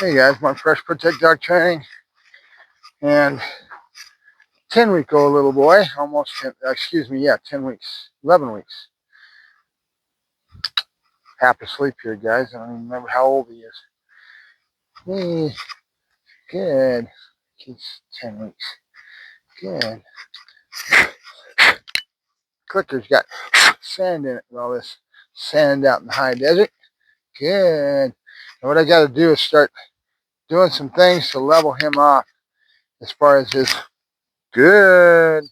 Hey guys, my Fresh Protect Dog Training and 10-week-old little boy, almost 10, 10 weeks, 11 weeks. Half asleep here, guys. I don't even remember how old he is. Hey, good. He's 10 weeks. Good. Clicker's got sand in it with all this sand out in the high desert. Good. And what I got to do is start doing some things to level him off as far as his good.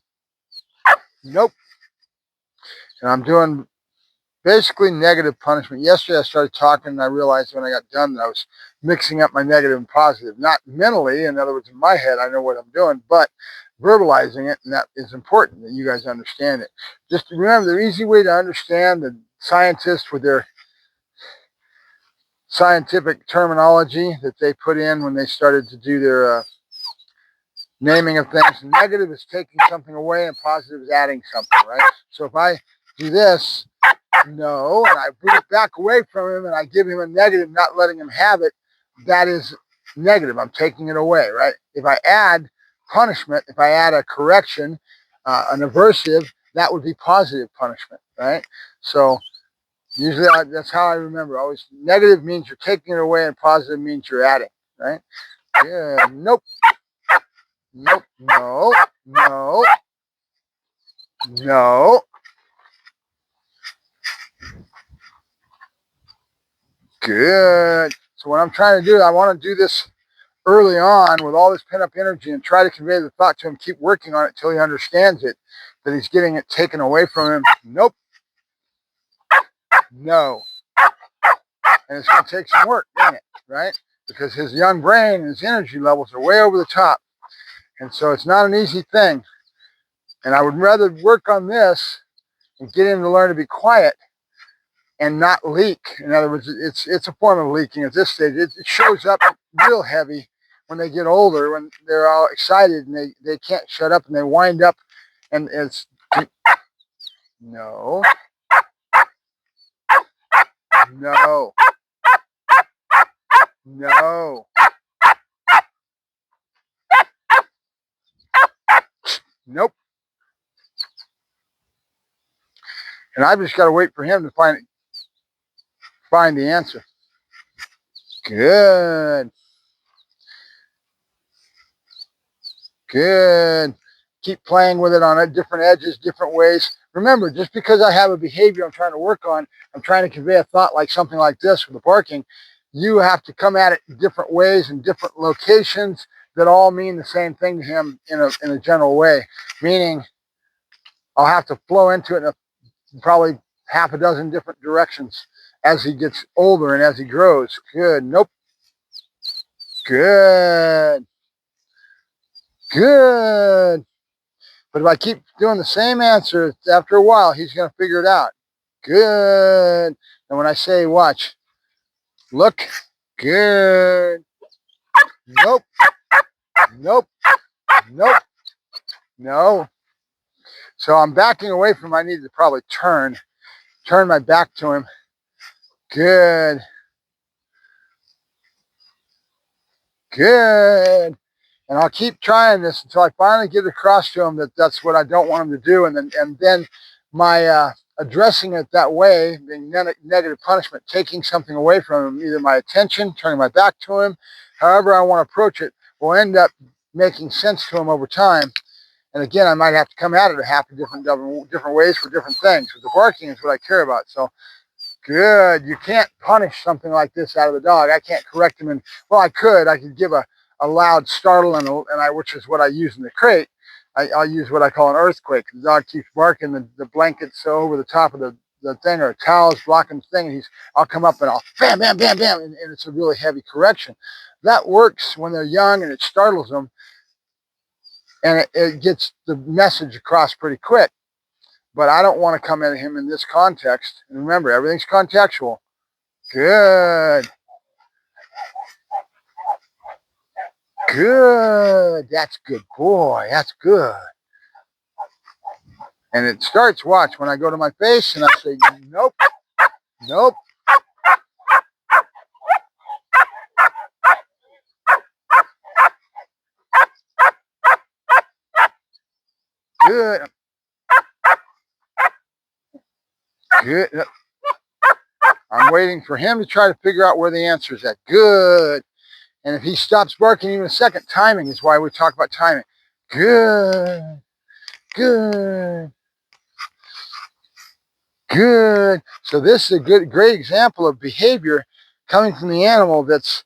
Nope. And I'm doing basically negative punishment. Yesterday I started talking and I realized when I got done that I was mixing up my negative and positive. Not mentally, in other words, in my head I know what I'm doing, but verbalizing it, and that is important that you guys understand it. Just remember, the easy way to understand the scientists with their scientific terminology that they put in when they started to do their naming of things. Negative is taking something away and positive is adding something, right? So if I do this, no, and I bring it back away from him and I give him a negative, not letting him have it, that is negative. I'm taking it away, right? If I add punishment, if I add a correction, an aversive, that would be positive punishment, right? So usually that's how I remember. Always negative means you're taking it away and positive means you're adding, right? Yeah, nope, nope, no, no, no. Good. So what I'm trying to do, I want to do this early on with all this pent-up energy and try to convey the thought to him, keep working on it till he understands it, that he's getting it taken away from him. Nope. No. And it's going to take some work, isn't it? Right? Because his young brain and his energy levels are way over the top. And so it's not an easy thing. And I would rather work on this and get him to learn to be quiet and not leak. In other words, it's a form of leaking at this stage. It shows up real heavy when they get older, when they're all excited and they can't shut up and they wind up, and it's no, no, no, nope. And I've just got to wait for him to find the answer. Good. Good. Keep playing with it on different edges, different ways. Remember, just because I have a behavior I'm trying to work on, I'm trying to convey a thought like something like this with the barking, you have to come at it in different ways and different locations that all mean the same thing to him in a general way. Meaning, I'll have to flow into it in probably half a dozen different directions as he gets older and as he grows. Good. Nope. Good. Good. But if I keep doing the same answer, after a while, he's going to figure it out. Good. And when I say watch, look, good. Nope. Nope. Nope. No. So I'm backing away from him. I need to probably turn my back to him. Good. Good. And I'll keep trying this until I finally get across to him that that's what I don't want him to do. And then my addressing it that way, being negative punishment, taking something away from him, either my attention, turning my back to him, however I want to approach it, will end up making sense to him over time. And again, I might have to come at it a half a different ways for different things. But the barking is what I care about. So good. You can't punish something like this out of the dog. I can't correct him. And well, I could give a loud startle which is what I use in the crate. I'll use what I call an earthquake. The dog keeps barking, the blanket's over the top of the thing, or a towel's blocking the thing, and I'll come up and I'll bam, bam, bam, bam, and it's a really heavy correction. That works when they're young and it startles them, and it gets the message across pretty quick. But I don't want to come at him in this context. And remember, everything's contextual. Good. Good. That's good, boy. That's good. And it starts, watch, when I go to my face and I say, nope, nope. Good. Good. I'm waiting for him to try to figure out where the answer is at. Good. And if he stops barking even a second, timing is why we talk about timing. Good. Good. Good. So this is a great example of behavior coming from the animal that's,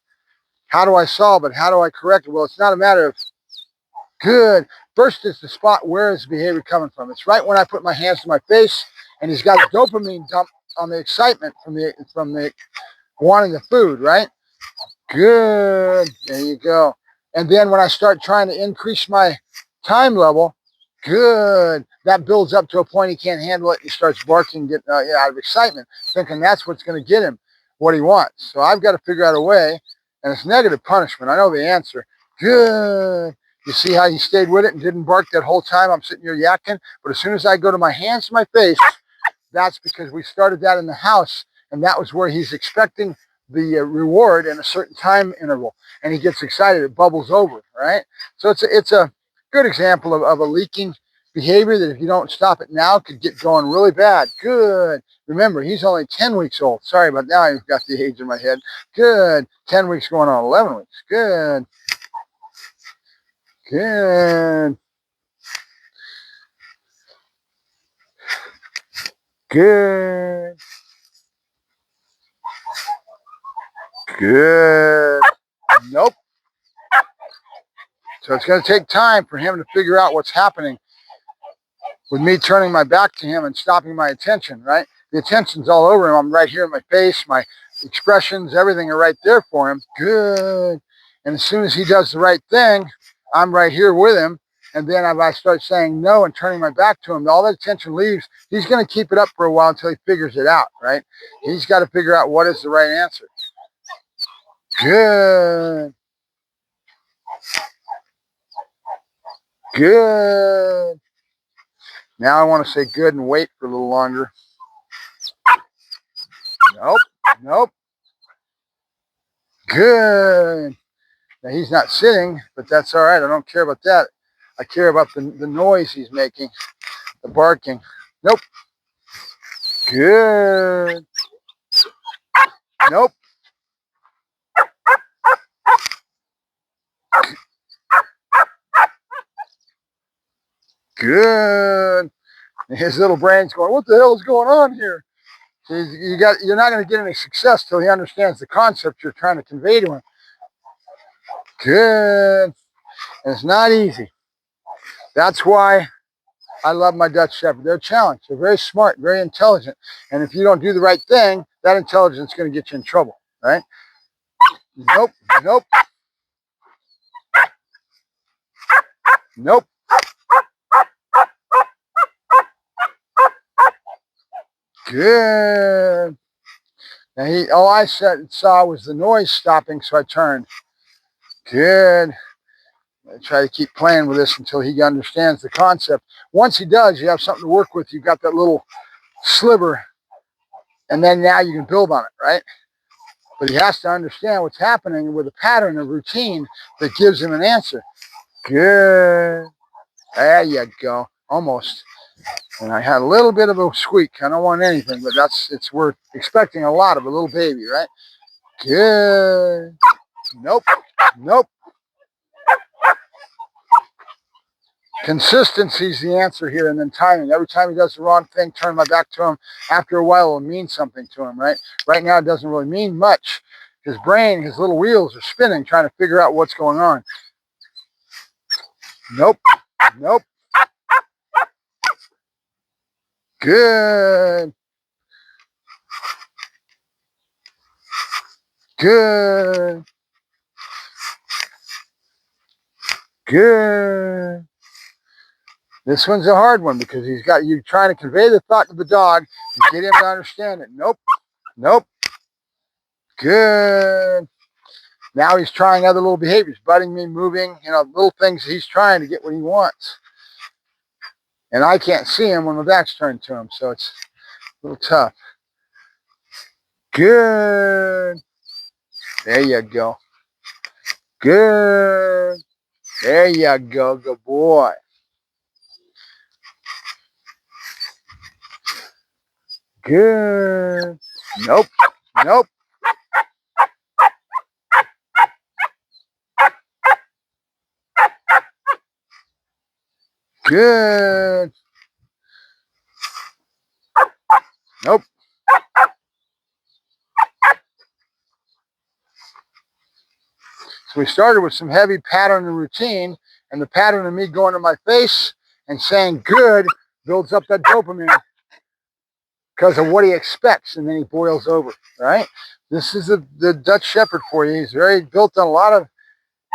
how do I solve it? How do I correct it? Well, it's not a matter of good. First is the spot, where is the behavior coming from? It's right when I put my hands to my face and he's got a dopamine dump on the excitement from the wanting the food, right? Good. There you go. And then when I start trying to increase my time level, good. That builds up to a point he can't handle it. He starts barking, getting out of excitement, thinking that's what's going to get him what he wants. So I've got to figure out a way, and it's negative punishment. I know the answer. Good. You see how he stayed with it and didn't bark that whole time I'm sitting here yakking? But as soon as I go to my hands to my face, that's because we started that in the house, and that was where he's expecting the reward in a certain time interval, and he gets excited. It bubbles over, right? So it's a good example of a leaking behavior that if you don't stop it now could get going really bad. Good. Remember, he's only 10 weeks old. Sorry about that. I've got the age in my head. Good. 10 weeks going on 11 weeks. Good. Good. Good. Good. Nope. So it's going to take time for him to figure out what's happening with me turning my back to him and stopping my attention, right? The attention's all over him. I'm right here in my face, my expressions, everything are right there for him. Good. And as soon as he does the right thing, I'm right here with him. And then if I start saying no and turning my back to him, all that attention leaves. He's going to keep it up for a while until he figures it out, right? He's got to figure out what is the right answer. Good. Good. Now I want to say good and wait for a little longer. Nope. Nope. Good. Now he's not sitting, but that's all right. I don't care about that. I care about the noise he's making, the barking. Nope. Good. Nope. Good. His little brain's going, what the hell is going on here? So you're not going to get any success till he understands the concept you're trying to convey to him. Good. And it's not easy. That's why I love my Dutch Shepherd. They're a challenge. They're very smart, very intelligent. And if you don't do the right thing, that intelligence is going to get you in trouble, right? Nope. Nope. Nope. Good. Now all I saw was the noise stopping, so I turned. Good. I try to keep playing with this until he understands the concept. Once he does, you have something to work with. You've got that little sliver, and then now you can build on it, right? But he has to understand what's happening with a pattern, a routine that gives him an answer. Good. There you go. Almost. And I had a little bit of a squeak. I don't want anything, but we're expecting a lot of a little baby, right? Good. Nope. Nope. Consistency is the answer here, and then timing. Every time he does the wrong thing, turn my back to him. After a while, it'll mean something to him, right? Right now, it doesn't really mean much. His brain, his little wheels are spinning, trying to figure out what's going on. Nope. Nope. Good. Good. Good. This one's a hard one because he's got you trying to convey the thought to the dog and get him to understand it. Nope. Nope. Good. Now he's trying other little behaviors, butting me, moving, little things he's trying to get what he wants. And I can't see him when my back's turned to him, so it's a little tough. Good. There you go. Good. There you go. Good boy. Good. Nope. Nope. Good. Nope. So we started with some heavy pattern and routine, and the pattern of me going to my face and saying good builds up that dopamine because of what he expects, and then he boils over, right? This is the Dutch Shepherd for you. He's very built on a lot of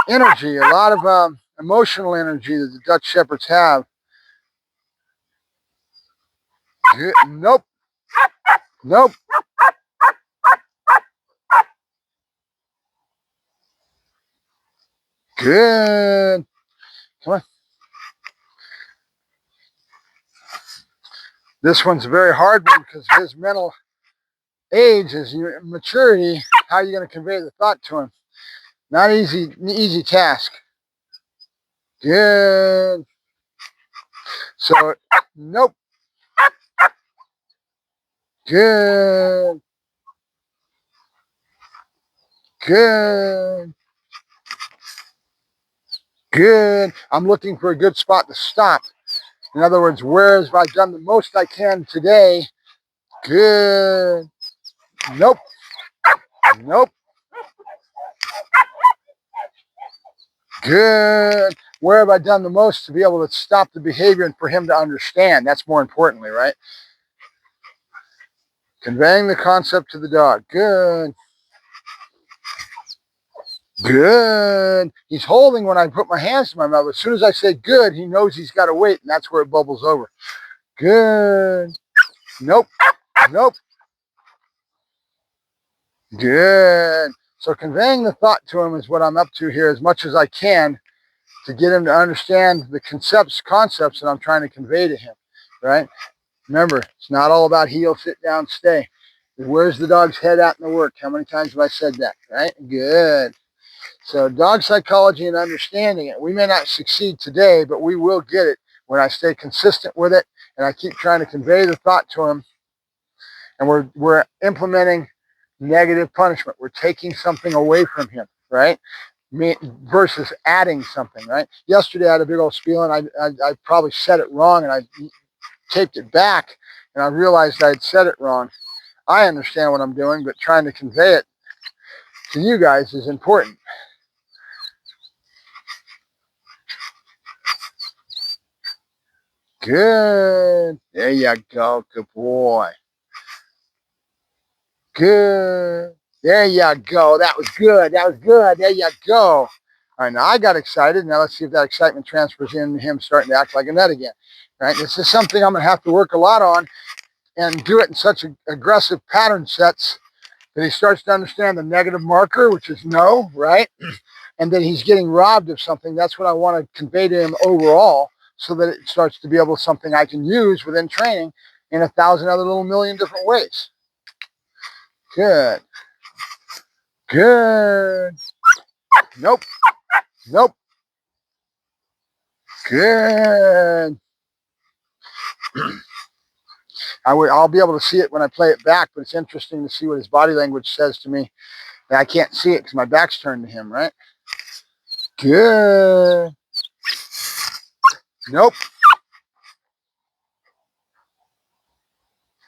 energy, a lot of emotional energy that the Dutch Shepherds have. Good. Nope. Nope. Good. Come on. This one's a very hard one because his mental age, his maturity, how are you going to convey the thought to him? Not easy task. Good. So, nope. Good. Good. Good. I'm looking for a good spot to stop. In other words, where have I done the most I can today? Good. Nope. Nope. Good. Where have I done the most to be able to stop the behavior and for him to understand? That's more importantly, right? Conveying the concept to the dog. Good. Good. He's holding when I put my hands to my mouth. As soon as I say good, he knows he's got to wait, and that's where it bubbles over. Good. Nope. Nope. Good. So conveying the thought to him is what I'm up to here as much as I can to get him to understand the concepts that I'm trying to convey to him, right? Remember, it's not all about heel, sit down, stay. Where's the dog's head at in the work? How many times have I said that, right? Good. So dog psychology and understanding it. We may not succeed today, but we will get it when I stay consistent with it and I keep trying to convey the thought to him. And we're implementing negative punishment. We're taking something away from him, right? Versus adding something, right? Yesterday I had a big old spiel and I probably said it wrong and I taped it back and I realized I'd said it wrong. I understand what I'm doing, but trying to convey it to you guys is important. Good. There you go. Good boy. Good. There you go. That was good. That was good. There you go. All right, now I got excited. Now let's see if that excitement transfers into him starting to act like a nut again. All right, this is something I'm going to have to work a lot on and do it in such aggressive pattern sets that he starts to understand the negative marker, which is no, right? And then he's getting robbed of something. That's what I want to convey to him overall so that it starts to be able to something I can use within training in 1,000 other little million different ways. Good. Good. Nope. Nope. Good. I'll be able to see it when I play it back, but it's interesting to see what his body language says to me. And I can't see it because my back's turned to him, right? Good. Nope.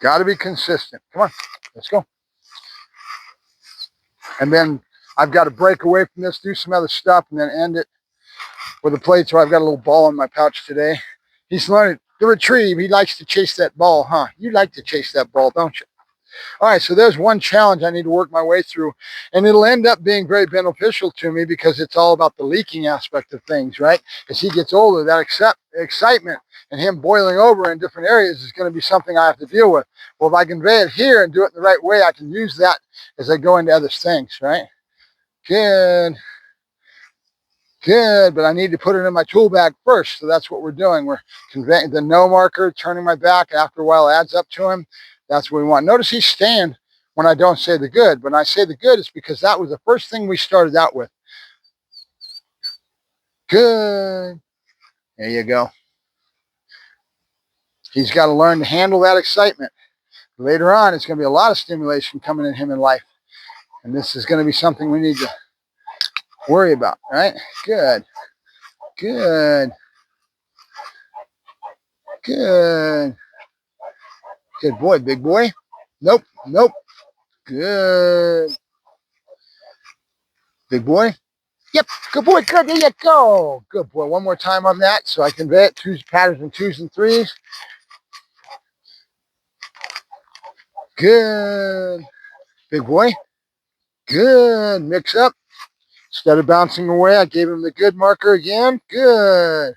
Got to be consistent. Come on. Let's go. And then I've got to break away from this, do some other stuff, and then end it with a plate. So I've got a little ball in my pouch today. He's learning to retrieve. He likes to chase that ball, huh? You like to chase that ball, don't you? All right, so there's one challenge I need to work my way through, and it'll end up being very beneficial to me because it's all about the leaking aspect of things, right? As he gets older, that excitement and him boiling over in different areas is going to be something I have to deal with. Well, if I convey it here and do it in the right way, I can use that as I go into other things, right? Good. Good, but I need to put it in my tool bag first. So that's what we're doing. We're conveying the no marker, turning my back. After a while, it adds up to him. That's what we want. Notice he's staying when I don't say the good. When I say the good, it's because that was the first thing we started out with. Good. There you go. He's got to learn to handle that excitement. Later on, it's going to be a lot of stimulation coming at him in life. And this is going to be something we need to worry about, right? Good. Good. Good. Good boy, big boy. Nope. Nope. Good. Big boy. Yep. Good boy. Good. There you go. Good boy. One more time on that so I convey it. Twos, patterns and 2s and 3s. Good. Big boy. Good. Mix up. Instead of bouncing away, I gave him the good marker again. Good.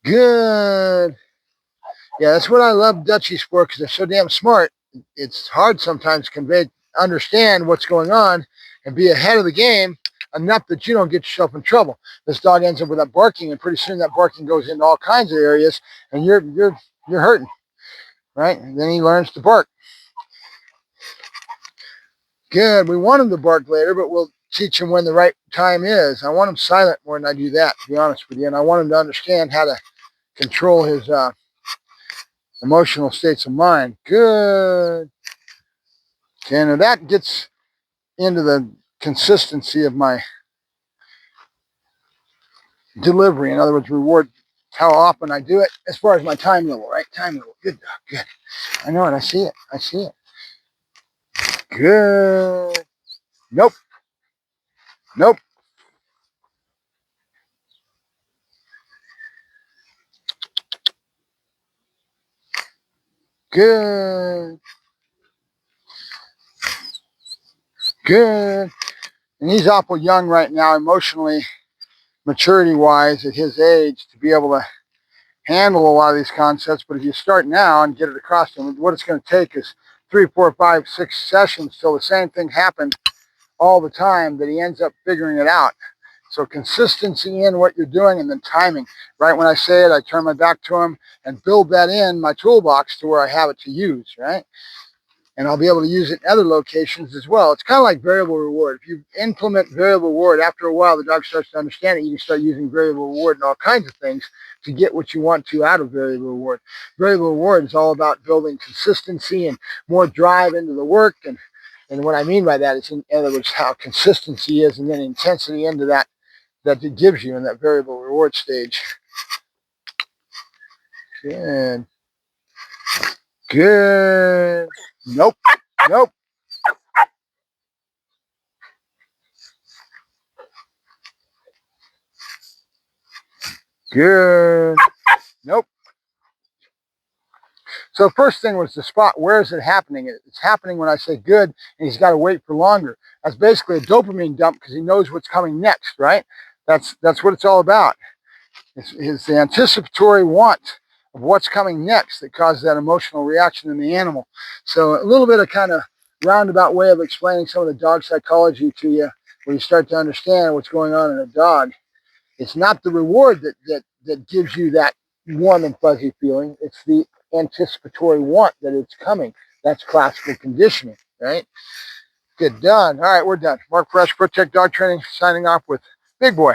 Good. Yeah, that's what I love Dutchies for, because they're so damn smart. It's hard sometimes to understand what's going on and be ahead of the game enough that you don't get yourself in trouble. This dog ends up with that barking, and pretty soon that barking goes into all kinds of areas, and you're hurting, right? And then he learns to bark. Good. We want him to bark later, but we'll teach him when the right time is. I want him silent more than I do that, to be honest with you, and I want him to understand how to control his emotional states of mind. Good. Okay, now that gets into the consistency of my delivery. In other words, reward how often I do it as far as my time level, right? Time level. Good. Good. I know it. I see it. I see it. Good. Nope. Nope. Good. Good. And he's awful young right now, emotionally, maturity-wise, at his age, to be able to handle a lot of these concepts. But if you start now and get it across to him, what it's going to take is 3, 4, 5, 6 sessions till the same thing happens all the time, that he ends up figuring it out. So consistency in what you're doing, and then timing. Right when I say it, I turn my back to him and build that in my toolbox to where I have it to use, right? And I'll be able to use it in other locations as well. It's kind of like variable reward. If you implement variable reward, after a while, the dog starts to understand it. You can start using variable reward and all kinds of things to get what you want to out of variable reward. Variable reward is all about building consistency and more drive into the work. And what I mean by that is, in other words, how consistency is, and then intensity into that it gives you in that variable reward stage. Good. Good. Nope. Nope. Good. Nope. So first thing was the spot. Where is it happening? It's happening when I say good, and he's got to wait for longer. That's basically a dopamine dump, because he knows what's coming next, right? That's what it's all about. It's the anticipatory want of what's coming next that causes that emotional reaction in the animal. So a little bit of kind of roundabout way of explaining some of the dog psychology to you, where you start to understand what's going on in a dog. It's not the reward that gives you that warm and fuzzy feeling. It's the anticipatory want that it's coming. That's classical conditioning, right? Good, done. All right, we're done. Mark Ferrasci, Protect Dog Training, signing off with Big Boy.